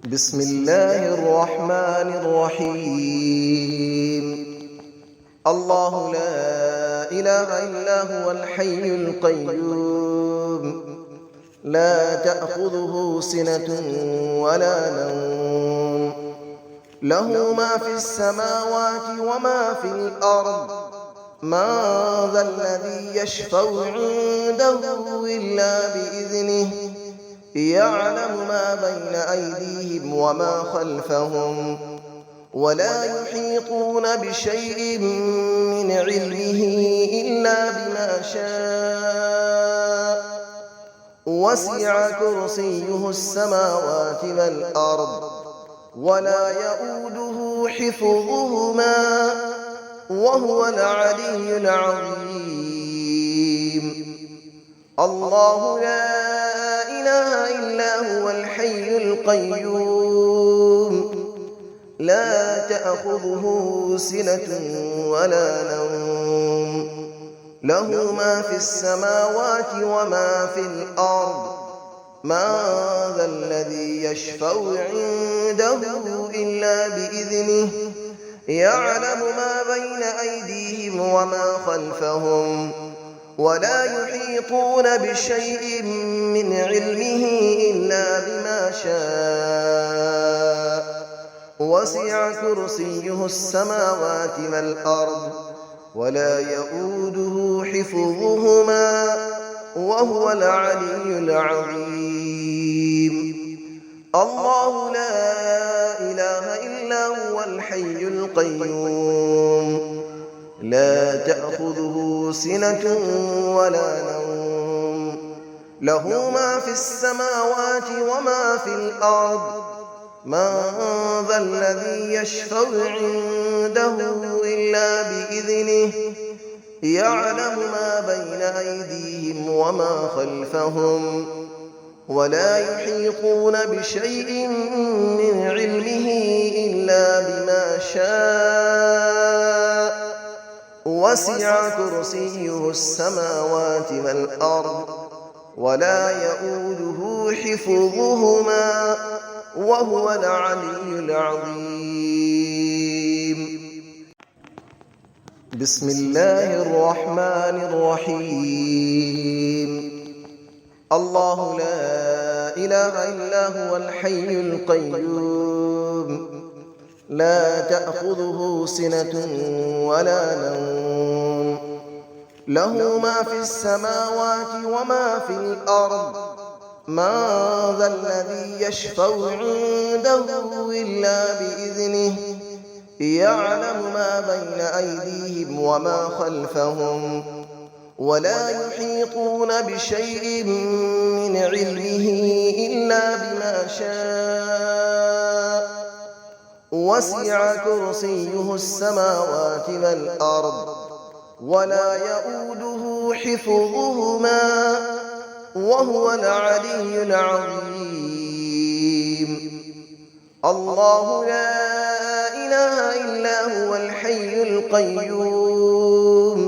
بسم الله الرحمن الرحيم. الله لا إله إلا هو الحي القيوم، لا تأخذه سنة ولا نوم، له ما في السماوات وما في الأرض. من ذا الذي يشفع عنده إلا بإذنه، يعلم ما بين أيديهم وما خلفهم، ولا يحيطون بشيء من علمه إلا بما شاء. وسع كرسيه السماوات والأرض، ولا يؤوده حفظهما، وهو العلي العظيم. الله لا إله إلا هو الحي القيوم، لا تأخذه سنة ولا نوم، له ما في السماوات وما في الأرض. من ذا الذي يشفع عنده إلا بإذنه، يعلم ما بين أيديهم وما خلفهم، ولا يحيطون بشيء من علمه إلا بما شاء. وسع كرسيه السماوات والأرض، ولا يؤوده حفظهما، وهو العلي العظيم. الله لا إله إلا هو الحي القيوم، لا تأخذه سنة ولا نوم، له ما في السماوات وما في الأرض. من ذا الذي يشفع عنده إلا بإذنه، يعلم ما بين أيديهم وما خلفهم، ولا يحيطون بشيء من علمه إلا بما شاء. وسع كرسيه السماوات والأرض، ولا يؤوده حفظهما، وهو العلي العظيم. بسم الله الرحمن الرحيم. الله لا إله إلا هو الحي القيوم، لا تأخذه سنة ولا نوم، له ما في السماوات وما في الأرض. من ذا الذي يشفع عنده إلا بإذنه، يعلم ما بين أيديهم وما خلفهم، ولا يحيطون بشيء من علمه إلا بما شاء. وسع كرسيه السماوات والأرض، ولا يؤوده حفظهما، وهو العلي العظيم. الله لا إله إلا هو الحي القيوم،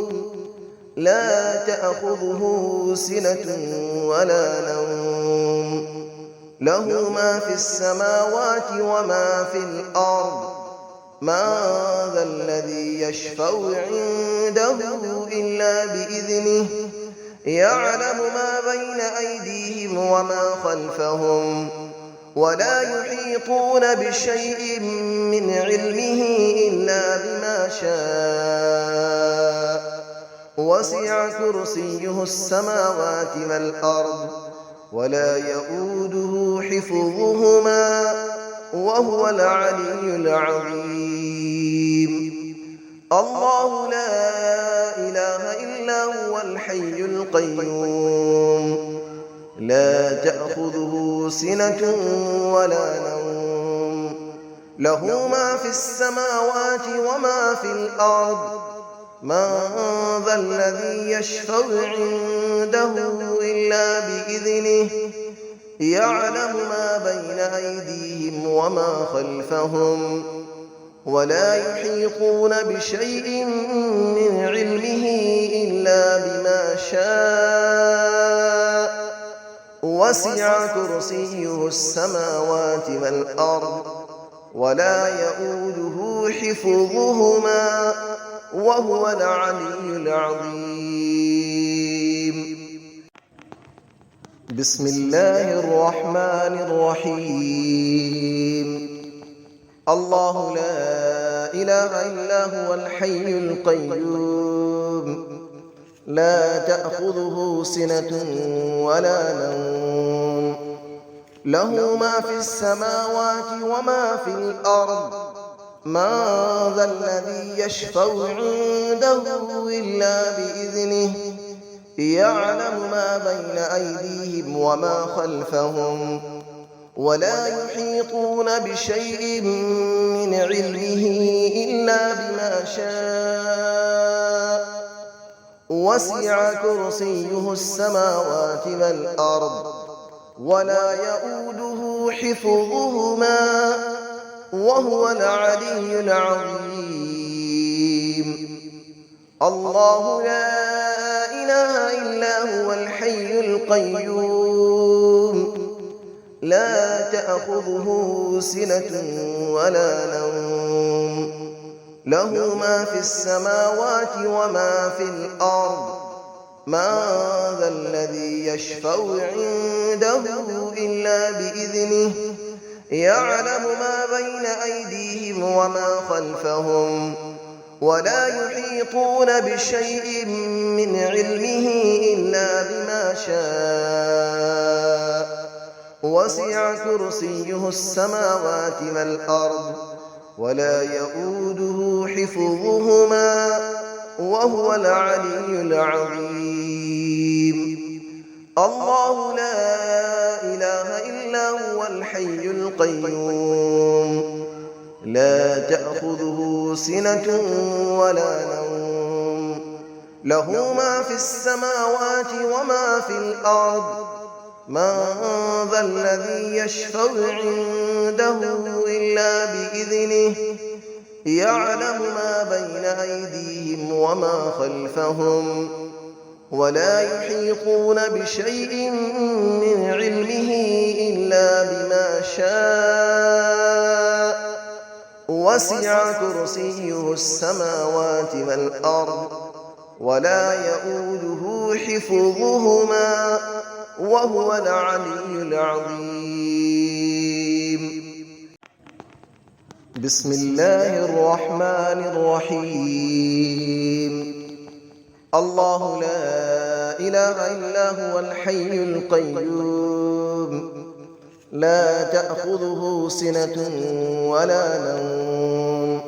لا تأخذه سنة ولا نوم، له ما في السماوات وما في الأرض. من ذا الذي يشفع عنده إلا بإذنه، يعلم ما بين أيديهم وما خلفهم، ولا يحيطون بشيء من علمه إلا بما شاء. وسع كرسيه السماوات والأرض، ولا يؤوده حفظهما، وهو العلي العظيم. الله لا إله إلا هو الحي القيوم، لا تأخذه سنة ولا نوم، له ما في السماوات وما في الأرض. من ذا الذي يشفع عنده إلا بإذنه، يعلم ما بين أيديهم وما خلفهم، ولا يحيطون بشيء من علمه إلا بما شاء. وسع كرسيه السماوات والأرض ولا يؤوده حفظهما وهو العلي العظيم. بسم الله الرحمن الرحيم. الله لا إله إلا هو الحي القيوم لا تأخذه سنة ولا نوم له ما في السماوات وما في الأرض من ذا الذي يشفع عنده إلا بإذنه يعلم ما بين أيديهم وما خلفهم ولا يحيطون بشيء من علمه إلا بما شاء وسع كرسيه السماوات والأرض ولا يؤوده حفظهما وهو العلي العظيم. الله لا إله إلا هو الحي القيوم لا تأخذه سنة ولا نوم له ما في السماوات وما في الأرض من ذا الذي يشفع عنده إلا بإذنه يعلم ما بين أيديهم وما خلفهم ولا يحيطون بشيء من علمه إلا بما شاء وسع كرسيه السماوات والأرض ولا يؤوده حفظهما وهو العلي العظيم. الله لا إله إلا هو الحي القيوم لا تأخذه سنة ولا نوم له ما في السماوات وما في الأرض من ذا الذي يشفع عنده إلا بإذنه يعلم ما بين أيديهم وما خلفهم ولا يحيطون بشيء من علمه إلا بما شاء وسع كرسيه السماوات والأرض ولا يؤوده حفظهما وهو العلي العظيم. بسم الله الرحمن الرحيم. الله لا إله إلا هو الحي القيوم لا تأخذه سنة ولا نوم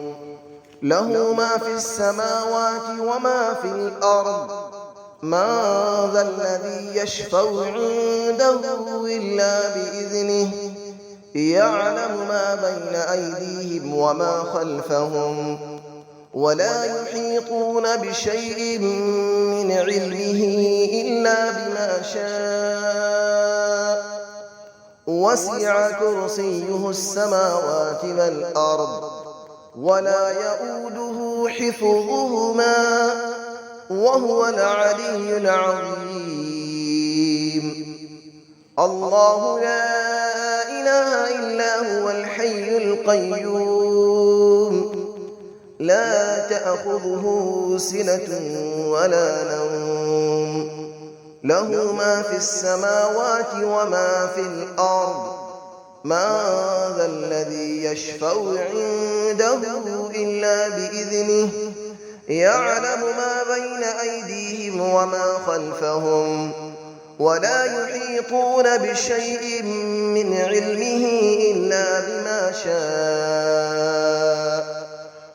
له ما في السماوات وما في الأرض من ذا الذي يشفع عنده إلا بإذنه يعلم ما بين أيديهم وما خلفهم ولا يحيطون بشيء من علمه إلا بما شاء وسع كرسيه السماوات والأرض ولا يؤوده حفظهما وهو العلي العظيم. الله لا إله إلا هو الحي القيوم لا تأخذه سنة ولا نوم له ما في السماوات وما في الأرض من ذا الذي يشفع عنده إلا بإذنه يعلم ما بين أيديهم وما خلفهم ولا يحيطون بشيء من علمه إلا بما شاء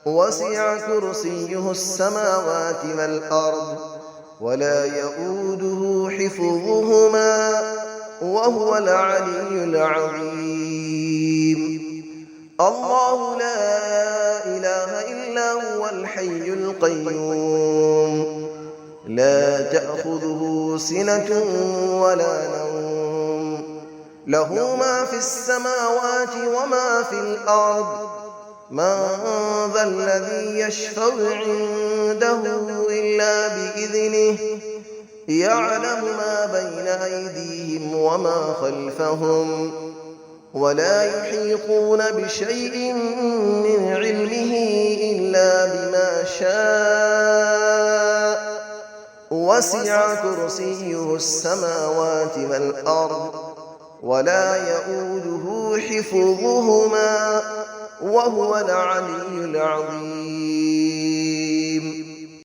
وسع كرسيه السماوات والأرض ولا يؤوده حفظهما وهو العلي العظيم. الله لا إله إلا هو الحي القيوم لا تأخذه سنة ولا نوم له ما في السماوات وما في الأرض من ذا الذي يشفع عنده إلا بإذنه يعلم ما بين أيديهم وما خلفهم ولا يحيطون بشيء من علمه إلا بما شاء وسع كرسيه السماوات والأرض ولا يئوده حفظهما وهو العلي العظيم